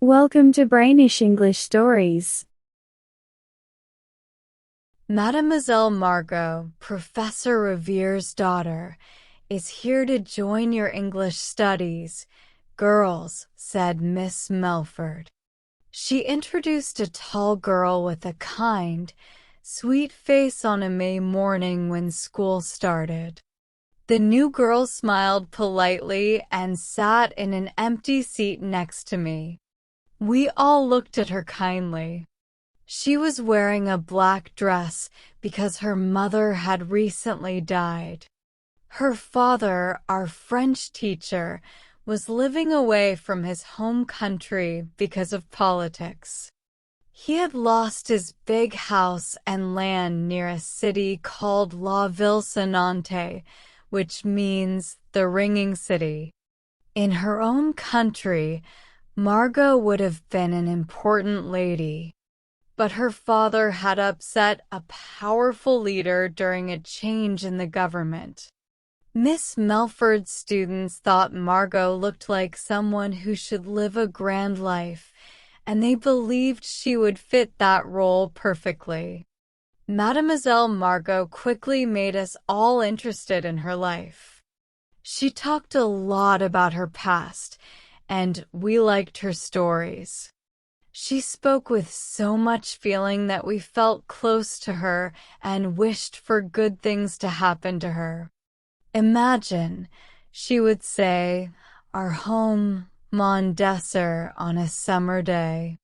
Welcome to Brainish English Stories. Mademoiselle Margot, Professor Revere's daughter, is here to join your English studies. Girls, said Miss Melford. She introduced a tall girl with a kind, sweet face on a May morning when school started. The new girl smiled politely and sat in an empty seat next to me. We all looked at her kindly. She was wearing a black dress because her mother had recently died. Her father, our French teacher, was living away from his home country because of politics. He had lost his big house and land near a city called La Ville Sonnante, which means the ringing city. In her own country, Margot would have been an important lady. But her father had upset a powerful leader during a change in the government. Miss Melford's students thought Margot looked like someone who should live a grand life, and they believed she would fit that role perfectly. Mademoiselle Margot quickly made us all interested in her life. She talked a lot about her past, and we liked her stories. She spoke with so much feeling that we felt close to her and wished for good things to happen to her. Imagine, she would say, our home, Mont Desert, on a summer day.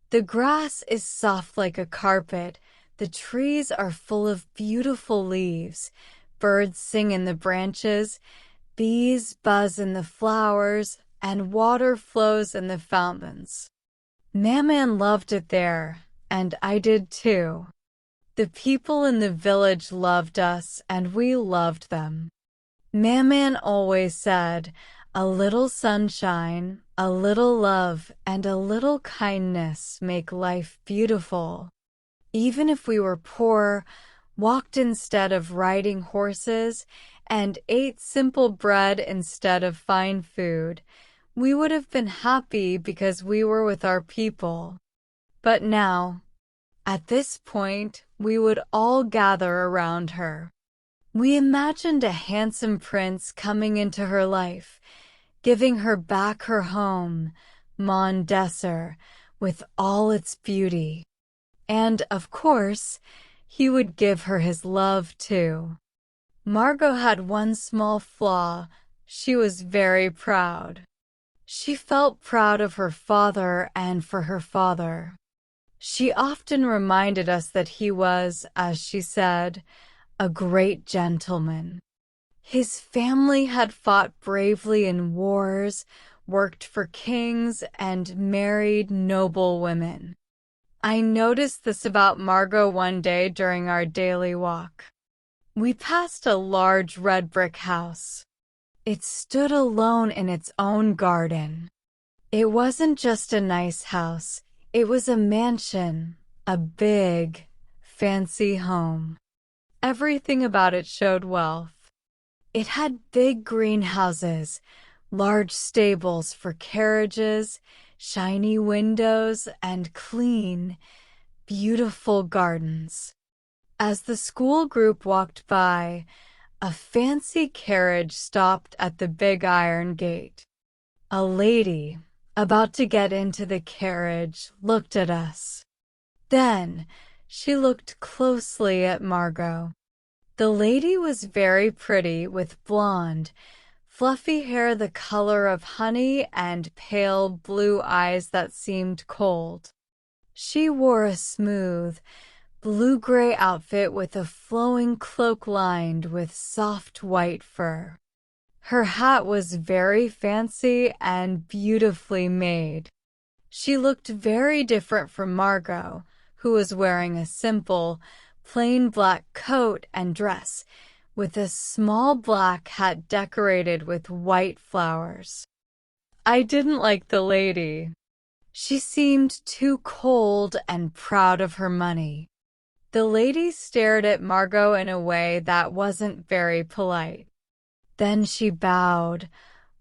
The grass is soft like a carpet, the trees are full of beautiful leaves, birds sing in the branches, bees buzz in the flowers, and water flows in the fountains. Maman loved it there, and I did too. The people in the village loved us, and we loved them. Maman always said, a little sunshine, a little love, and a little kindness make life beautiful. Even if we were poor, walked instead of riding horses, and ate simple bread instead of fine food, we would have been happy because we were with our people. But now, at this point, we would all gather around her. We imagined a handsome prince coming into her life, giving her back her home, Mont Desert, with all its beauty. And, of course, he would give her his love too. Margot had one small flaw. She was very proud. She felt proud of her father and for her father. She often reminded us that he was, as she said, a great gentleman. His family had fought bravely in wars, worked for kings, and married noble women. I noticed this about Margot one day during our daily walk. We passed a large red brick house. It stood alone in its own garden. It wasn't just a nice house, it was a mansion, a big, fancy home. Everything about it showed wealth. It had big greenhouses, large stables for carriages, shiny windows, and clean, beautiful gardens. As the school group walked by, a fancy carriage stopped at the big iron gate. A lady, about to get into the carriage, looked at us. Then, she looked closely at Margot. The lady was very pretty with blonde, fluffy hair the color of honey and pale blue eyes that seemed cold. She wore a smooth, blue-gray outfit with a flowing cloak lined with soft white fur. Her hat was very fancy and beautifully made. She looked very different from Margot, who was wearing a simple, plain black coat and dress, with a small black hat decorated with white flowers. I didn't like the lady. She seemed too cold and proud of her money. The lady stared at Margot in a way that wasn't very polite. Then she bowed,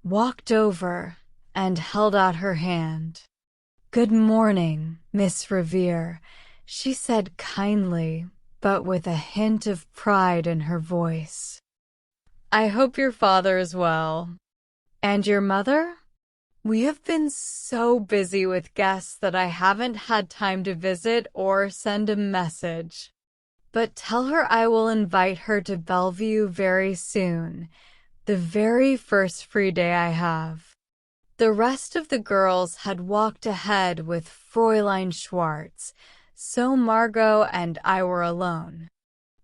walked over, and held out her hand. "Good morning, Miss Revere," she said kindly, but with a hint of pride in her voice. "I hope your father is well. And your mother?" "We have been so busy with guests that I haven't had time to visit or send a message. But tell her I will invite her to Bellevue very soon, the very first free day I have." The rest of the girls had walked ahead with Fräulein Schwartz, so Margot and I were alone.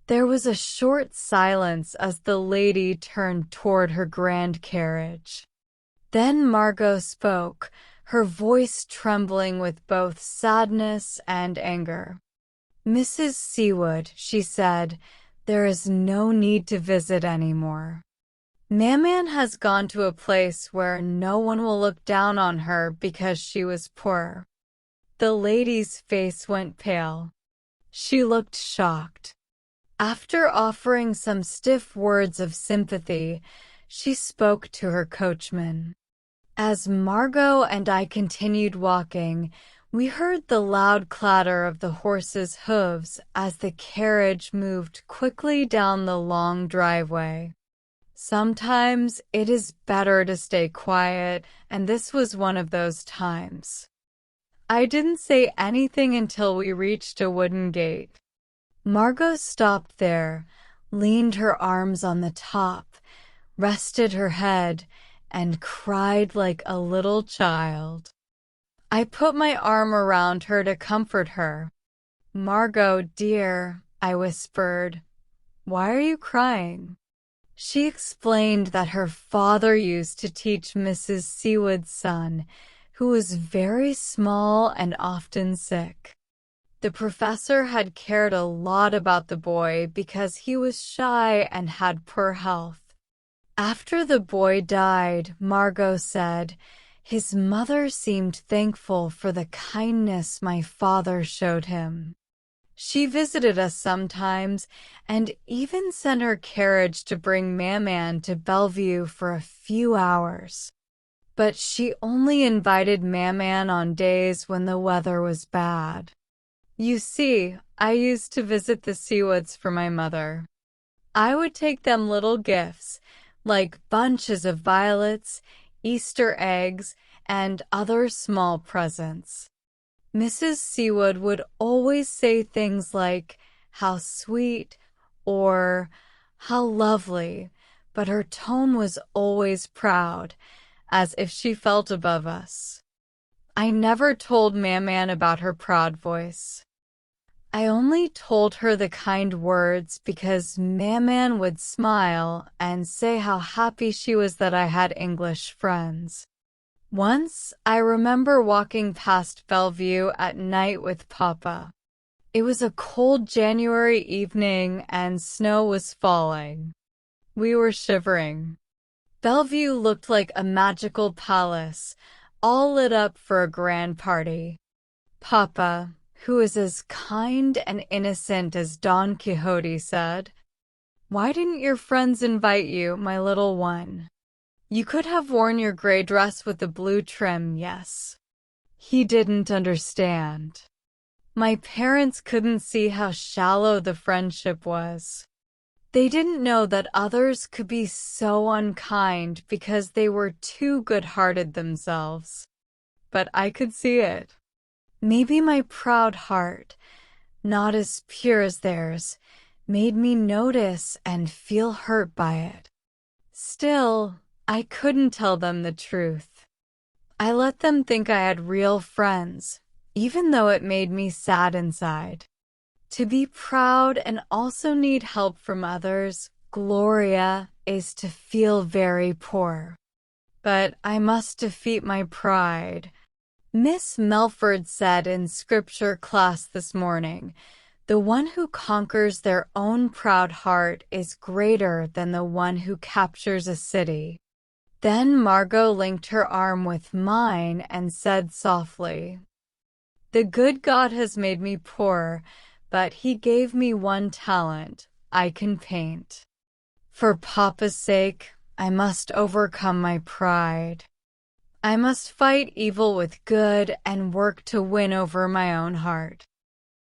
There was a short silence as the lady turned toward her grand carriage. Then Margot spoke, her voice trembling with both sadness and anger. "Mrs. Seawood," she said, "there is no need to visit anymore. Maman has gone to a place where no one will look down on her because she was poor." The lady's face went pale. She looked shocked. After offering some stiff words of sympathy, she spoke to her coachman. As Margot and I continued walking, we heard the loud clatter of the horses' hooves as the carriage moved quickly down the long driveway. Sometimes it is better to stay quiet, and this was one of those times. I didn't say anything until we reached a wooden gate. Margot stopped there, leaned her arms on the top, rested her head, and cried like a little child. I put my arm around her to comfort her. "Margot, dear," I whispered, "why are you crying?" She explained that her father used to teach Mrs. Seawood's son, who was very small and often sick. The professor had cared a lot about the boy because he was shy and had poor health. After the boy died, Margot said, his mother seemed thankful for the kindness my father showed him. She visited us sometimes and even sent her carriage to bring Maman to Bellevue for a few hours. But she only invited Maman on days when the weather was bad. You see, I used to visit the Seawoods for my mother. I would take them little gifts, like bunches of violets, Easter eggs, and other small presents. Mrs. Seawood would always say things like, "How sweet," or "How lovely," but her tone was always proud, as if she felt above us. I never told Maman about her proud voice. I only told her the kind words because Maman would smile and say how happy she was that I had English friends. Once, I remember walking past Bellevue at night with Papa. It was a cold January evening and snow was falling. We were shivering. Bellevue looked like a magical palace, all lit up for a grand party. Papa, who is as kind and innocent as Don Quixote, said, "Why didn't your friends invite you, my little one? You could have worn your gray dress with the blue trim, yes." He didn't understand. My parents couldn't see how shallow the friendship was. They didn't know that others could be so unkind because they were too good-hearted themselves. But I could see it. Maybe my proud heart, not as pure as theirs, made me notice and feel hurt by it. Still, I couldn't tell them the truth. I let them think I had real friends, even though it made me sad inside. To be proud and also need help from others, Gloria, is to feel very poor. But I must defeat my pride. Miss Melford said in scripture class this morning, "The one who conquers their own proud heart is greater than the one who captures a city." Then Margot linked her arm with mine and said softly, "The good God has made me poor, but he gave me one talent. I can paint. For Papa's sake, I must overcome my pride." I must fight evil with good and work to win over my own heart.